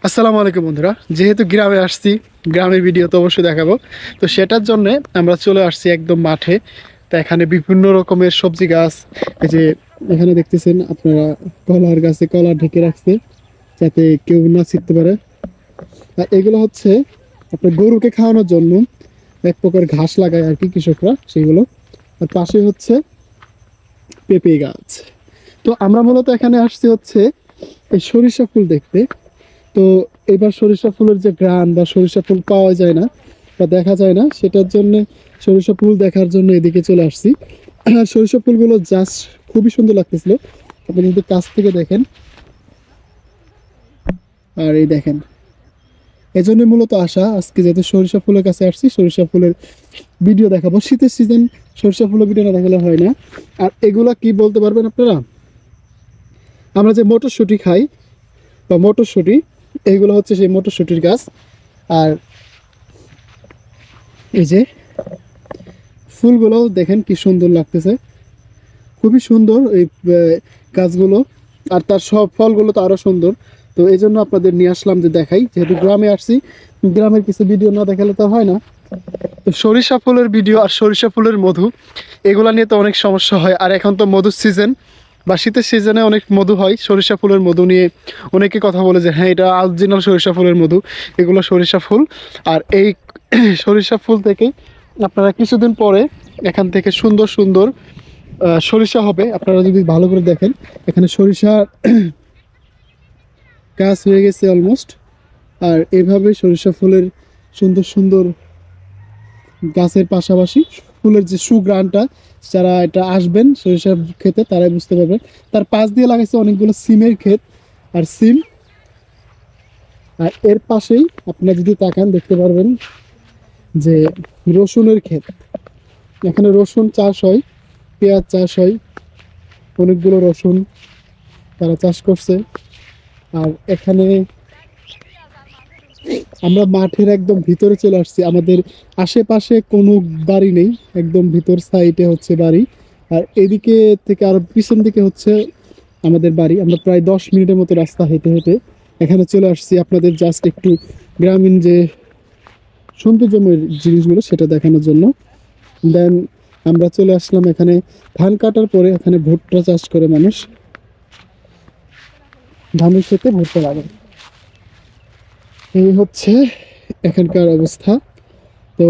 আসসালামু আলাইকুম বন্ধুরা, যেহেতু গ্রামে আসছি, গ্রামের ভিডিও তো অবশ্যই দেখাবো। তো সেটার জন্য আমরা চলে আসছি একদম মাঠে। তো এখানে বিভিন্ন রকমের সবজি গাছ, এই যে এখানে দেখতেছেন আপনারা, কলার গাছে কলা ঢেকে রাখছে যাতে কেউ না ছিটতে পারে। আর এগুলো হচ্ছে আপনার গরুকে খাওয়ানোর জন্য এক প্রকার ঘাস লাগায় আর কি কৃষকরা, সেগুলো। আর পাশে হচ্ছে পেঁপে গাছ। তো আমরা মূলত এখানে আসছি হচ্ছে এই সরিষা ফুল দেখতে। তো এবার সরিষা ফুলের যে গ্রান বা সরিষা ফুল পাওয়া যায় না বা দেখা যায় না, সেটার জন্য সরিষা ফুল দেখার জন্য এদিকে চলে আসছি। আর সরিষা ফুলগুলো জাস্ট খুবই সুন্দর লাগতেছিল, আপনি যদি কাছ থেকে দেখেন। আর এই দেখেন, এজন্য মূলত আসা আজকে, যেহেতু সরিষা ফুলের কাছে আসছি, সরিষা ফুলের ভিডিও দেখাবো। শীতের সিজন, সরিষা ফুলের ভিডিও না দেখালে হয় না। আর এগুলা কি বলতে পারবেন আপনারা? আমরা যে মটরশুঁটি খাই বা মটরশুঁটি, এইগুলো হচ্ছে সেই মটরশুঁটির গাছ। আর এই যে ফুলগুলো দেখেন কি সুন্দর লাগতেছে, খুবই সুন্দর এই গাছগুলো। আর তার সব ফলগুলো তো আরো সুন্দর। তো এই জন্য আপনাদের নিয়ে আসলাম যে দেখাই, যেহেতু গ্রামে আসছি, গ্রামের কিছু ভিডিও না দেখালে তো হয় না। তো সরিষা ফুলের ভিডিও আর সরিষা ফুলের মধু, এগুলা নিয়ে তো অনেক সমস্যা হয়। আর এখন তো মধুর সিজন বা শীতের সিজনে অনেক মধু হয়। সরিষা ফুলের মধু নিয়ে অনেকে কথা বলে যে হ্যাঁ, এটা অরিজিনাল সরিষা ফুলের মধু, এগুলো সরিষা ফুল। আর এই সরিষা ফুল থেকেই আপনারা কিছুদিন পরে এখান থেকে সুন্দর সুন্দর সরিষা হবে। আপনারা যদি ভালো করে দেখেন, এখানে সরিষা গাছ হয়ে গেছে অলমোস্ট। আর এভাবে সরিষা ফুলের সুন্দর সুন্দর গাছের পাশাপাশি ফুলের যে সুঘ্রাণটা, যারা এটা আসবেন সরিষা খেতে তারাই বুঝতে পারবেন। তার পাশ দিয়ে লাগাইছে অনেকগুলো সিমের ক্ষেত আর সিম। আর এর পাশেই আপনারা যদি তাকান দেখতে পারবেন যে রসুনের ক্ষেত। এখানে রসুন চাষ হয়, পেঁয়াজ চাষ হয়, অনেকগুলো রসুন তারা চাষ করছে। আর এখানে আমরা মাঠের একদম ভিতরে চলে আসছি, আমাদের আশেপাশে কোনো বাড়ি নেই, একদম ভিতর সাইডে হচ্ছে বাড়ি। আর এদিকে থেকে আরো পিছন দিকে হচ্ছে আমাদের বাড়ি। আমরা প্রায় 10 মিনিটের মতো রাস্তা হেঁটে হেঁটে এখানে চলে আসছি, আপনাদের জাস্ট একটু গ্রামীণ যে সৌন্দর্যময় জিনিসগুলো সেটা দেখানোর জন্য। দেন আমরা চলে আসলাম এখানে, ধান কাটার পরে এখানে ভুট্টা চাষ করে মানুষ, ধানের খেতে ভুট্টা লাগে। এই হচ্ছে এখানকার অবস্থা। তো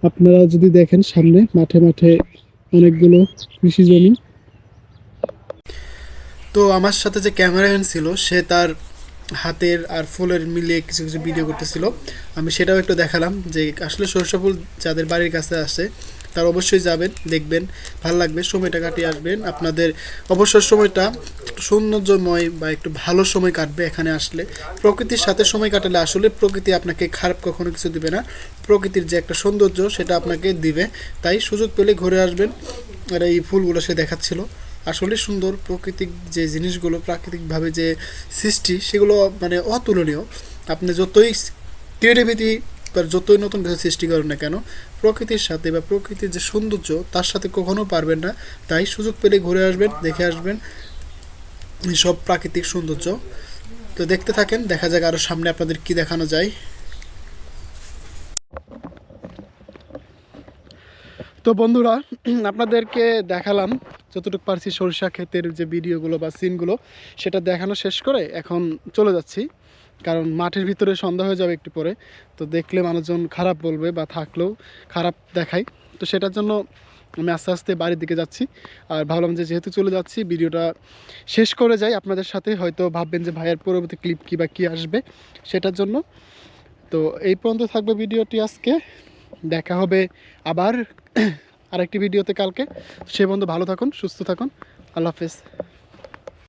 আপনারা যদি দেখেন সামনে মাঠে মাঠে অনেকগুলো কৃষি জমি। তো আমার সাথে যে ক্যামেরাম্যান ছিল, সে তার হাতের আর ফুলের মিলিয়ে কিছু কিছু ভিডিও করতেছিল। আমি সেটাও একটু দেখালাম যে আসলে সরিষা ফুল যাদের বাড়ির কাছে আসে তারা অবশ্যই যাবেন, দেখবেন, ভালো লাগবে, সময়টা কাটিয়ে আসবেন। আপনাদের অবসর সময়টা একটু সৌন্দর্যময় বা একটু ভালো সময় কাটবে এখানে আসলে। প্রকৃতির সাথে সময় কাটালে আসলে প্রকৃতি আপনাকে খারাপ কখনো কিছু দিবে না, প্রকৃতির যে একটা সৌন্দর্য সেটা আপনাকে দিবে। তাই সুযোগ পেলে ঘুরে আসবেন। আর এই ফুলগুলো সে দেখাচ্ছিল, আসলে সুন্দর। প্রাকৃতিক যে জিনিসগুলো, প্রাকৃতিকভাবে যে সৃষ্টি, সেগুলো মানে অতুলনীয়। আপনি যতই ক্রিয়েটিভিটি বা যতই নতুন কিছু সৃষ্টি করেন না কেন, প্রকৃতির সাথে বা প্রকৃতির যে সৌন্দর্য তার সাথে কখনো পারবেন না। তাই সুযোগ পেলে ঘুরে আসবেন, দেখে আসবেন সব প্রাকৃতিক সৌন্দর্য। তো দেখতে থাকেন, দেখা যাক আরও সামনে আপনাদের কি দেখানো যায়। তো বন্ধুরা, আপনাদেরকে দেখালাম যতটুকু পারছি সরিষা ক্ষেতের যে ভিডিওগুলো বা সিনগুলো, সেটা দেখানো শেষ করে এখন চলে যাচ্ছি। কারণ মাঠের ভিতরে সন্ধ্যা হয়ে যাবে একটু পরে। তো দেখলে মানুষজন খারাপ বলবে বা থাকলেও খারাপ দেখায়। তো সেটার জন্য আমি আস্তে আস্তে বাড়ির দিকে যাচ্ছি। আর ভাবলাম যে যেহেতু চলে যাচ্ছি, ভিডিওটা শেষ করে যাই আপনাদের সাথে। হয়তো ভাববেন যে ভাইয়ের পরবর্তী ক্লিপ কী বা কী আসবে, সেটার জন্য। তো এই পর্যন্ত থাকবে ভিডিওটি আজকে। দেখা হবে আবার আরেকটি ভিডিওতে কালকে। সে বন্ধু ভালো থাকুন, সুস্থ থাকুন। আল্লাহ হাফেজ।